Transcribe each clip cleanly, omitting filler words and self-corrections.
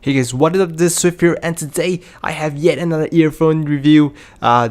Hey guys, what is up? This is Swift here, and today I have yet another earphone review.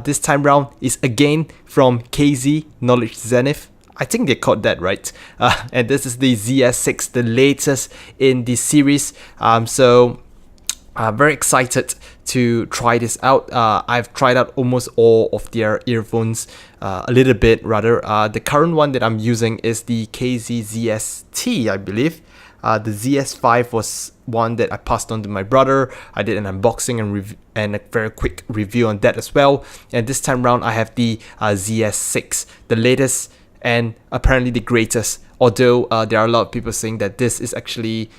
This time round is again from KZ Knowledge Zenith. I think they called that right. And this is the ZS6, the latest in the series. Very excited to try this out. I've tried out almost all of their earphones, a little bit rather. The current one that I'm using is the KZ ZS6, I believe. The ZS5 was one that I passed on to my brother. I did an unboxing and a very quick review on that as well. And this time around, I have the ZS6, the latest and apparently the greatest. Although there are a lot of people saying that this is actually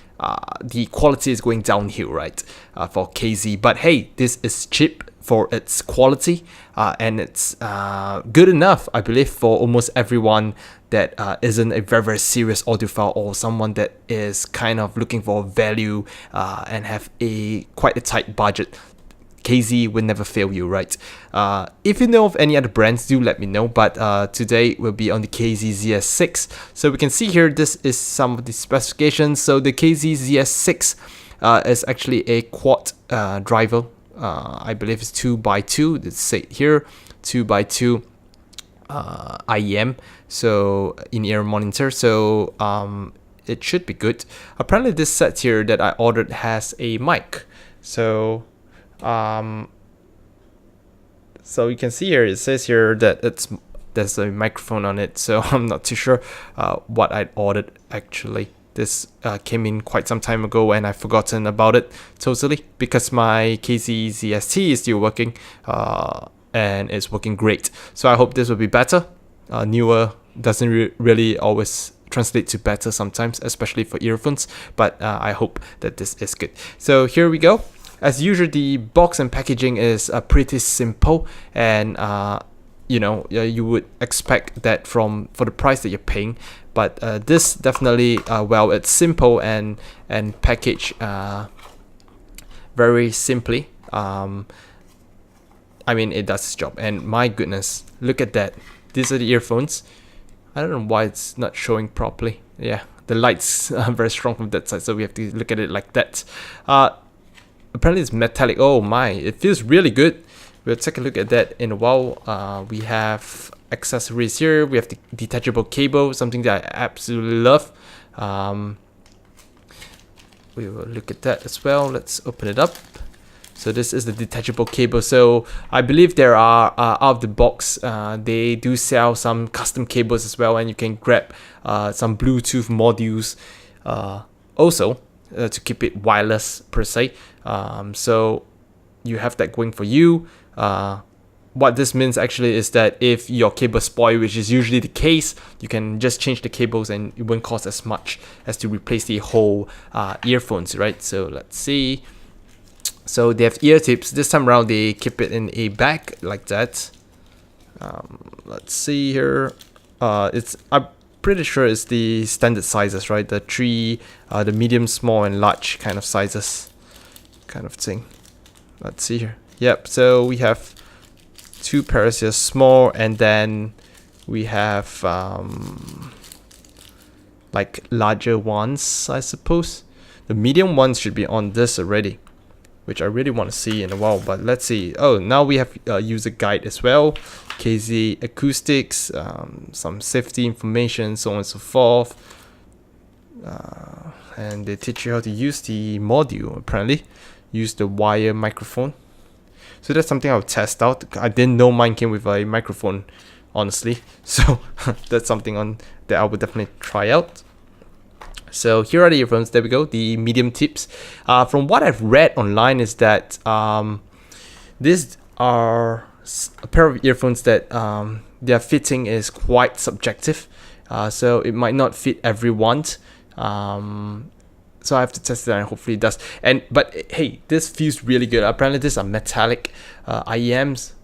the quality is going downhill, right, for KZ. But hey, this is cheap for its quality, and it's good enough, I believe, for almost everyone that isn't a very serious audiophile or someone that is kind of looking for value and have quite a tight budget. KZ will never fail you, right? If you know of any other brands, do let me know. But today will be on the KZ ZS6. So we can see here, this is some of the specifications. So the KZ ZS6 is actually a quad driver. I believe it's 2x2. Let's say here, 2x2 IEM. So in-ear monitor. So it should be good. Apparently, this set here that I ordered has a mic. So you can see here, it says here that there's a microphone on it. So I'm not too sure what I ordered actually. This came in quite some time ago and I've forgotten about it totally, because my KZ ZST is still working and it's working great. So I hope this will be better. Newer doesn't really always translate to better sometimes, especially for earphones, but I hope that this is good. So here we go. As usual, the box and packaging is pretty simple, and you know, you would expect that for the price that you're paying. But this definitely, well, it's simple and packaged very simply. I mean, it does its job. And my goodness, look at that. These are the earphones. I don't know why it's not showing properly. Yeah, the lights are very strong from that side, so we have to look at it like that. Apparently it's metallic. Oh my, it feels really good. We'll take a look at that in a while. We have accessories here. We have the detachable cable, something that I absolutely love. We will look at that as well. Let's open it up. So this is the detachable cable. So I believe there are out of the box, they do sell some custom cables as well, and you can grab some Bluetooth modules also to keep it wireless per se. So you have that going for you. What this means actually is that if your cable spoil, which is usually the case, you can just change the cables and it won't cost as much as to replace the whole earphones, right? So let's see. So they have ear tips. This time around they keep it in a bag like that. Let's see here. I'm pretty sure it's the standard sizes, right? The medium, small, and large kind of sizes, kind of thing. Let's see here. Yep. So we have two pairs here, small, and then we have like larger ones, I suppose. The medium ones should be on this already, which I really want to see in a while, but let's see. Oh, now we have a user guide as well, KZ acoustics, some safety information, so on and so forth. And they teach you how to use the module, apparently. Use the wire microphone. So that's something I'll test out. I didn't know mine came with a microphone, honestly. So that's something that I would definitely try out. So here are the earphones. There we go, the medium tips. From what I've read online is that these are a pair of earphones that their fitting is quite subjective. So it might not fit everyone. So I have to test it and hopefully it does. But hey, this feels really good. Apparently these are metallic IEMs.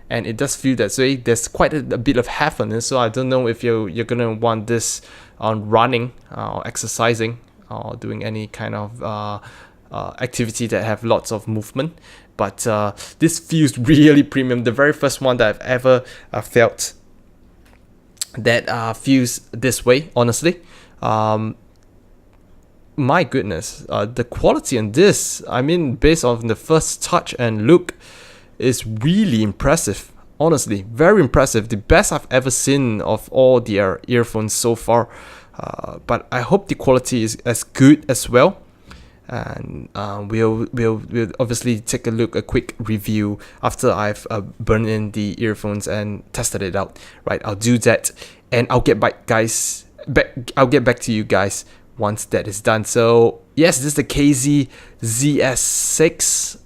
And it does feel that way. There's quite a bit of heft on it, so I don't know if you're gonna want this on running or exercising or doing any kind of activity that have lots of movement. But this feels really premium. The very first one that I've ever felt that feels this way, honestly. my goodness, the quality on this, I mean, based on the first touch and look, is really impressive. Honestly, very impressive. The best I've ever seen of all their earphones so far. But I hope the quality is as good as well. And we'll obviously take a quick review after I've burned in the earphones and tested it out. Right, I'll do that, and I'll get back to you guys once that is done. So yes, this is the KZ ZS6.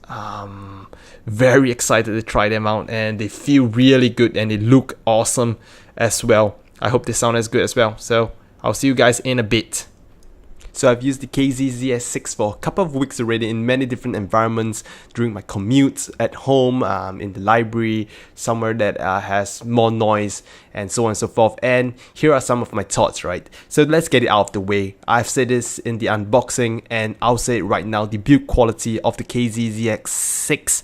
Very excited to try them out, and they feel really good and they look awesome as well. I hope they sound as good as well. So I'll see you guys in a bit. So I've used the KZ ZS6 for a couple of weeks already in many different environments, during my commutes, at home, in the library, somewhere that has more noise, and so on and so forth. And here are some of my thoughts, right? So let's get it out of the way. I've said this in the unboxing, and I'll say it right now. The build quality of the KZ ZS6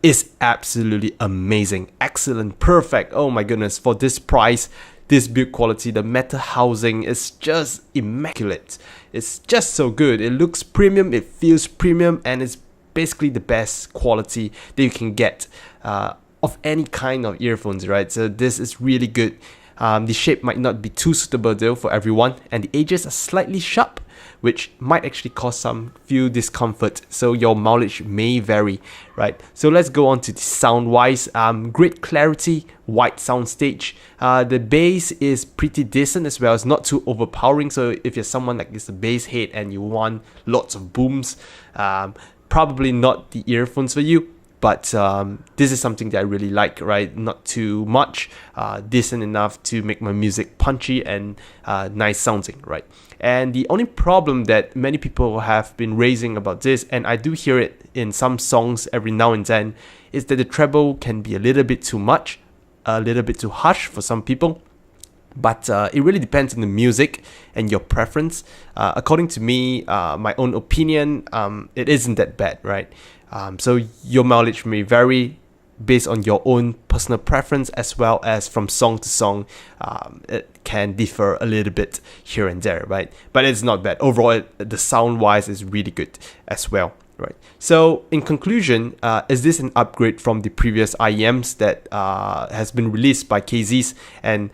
is absolutely amazing. Excellent, perfect. Oh my goodness, for this price, this build quality, the metal housing is just immaculate. It's just so good. It looks premium, it feels premium, and it's basically the best quality that you can get of any kind of earphones, right? So this is really good. The shape might not be too suitable though for everyone, and the edges are slightly sharp, which might actually cause some few discomfort, so your mileage may vary, right? So let's go on to the sound wise. Great clarity, wide sound stage. The bass is pretty decent as well. It's not too overpowering, so if you're someone like is a bass head and you want lots of booms, probably not the earphones for you. But this is something that I really like, right? Not too much, decent enough to make my music punchy and nice sounding, right? And the only problem that many people have been raising about this, and I do hear it in some songs every now and then, is that the treble can be a little bit too much, a little bit too harsh for some people. But it really depends on the music and your preference. According to me, my own opinion, it isn't that bad, right? So your mileage may vary based on your own personal preference, as well as from song to song. It can differ a little bit here and there, right? But it's not bad. Overall, the sound wise is really good as well, right? So in conclusion, is this an upgrade from the previous IEMs that has been released by KZs, and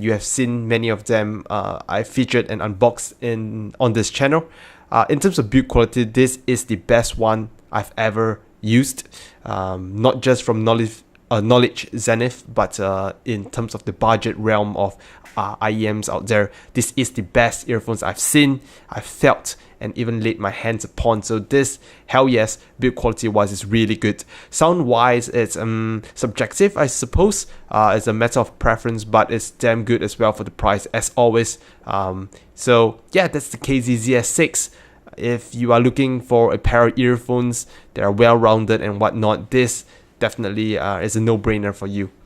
you have seen many of them I featured and unboxed on this channel. In terms of build quality, this is the best one I've ever used, not just from knowledge Zenith, but in terms of the budget realm of IEMs out there. This is the best earphones I've seen, I've felt, and even laid my hands upon. So this, hell yes, build quality wise is really good. Sound wise, it's subjective, I suppose. It's a matter of preference, but it's damn good as well for the price, as always. So yeah, that's the KZ ZS6. If you are looking for a pair of earphones that are well-rounded and whatnot, this definitely is a no-brainer for you.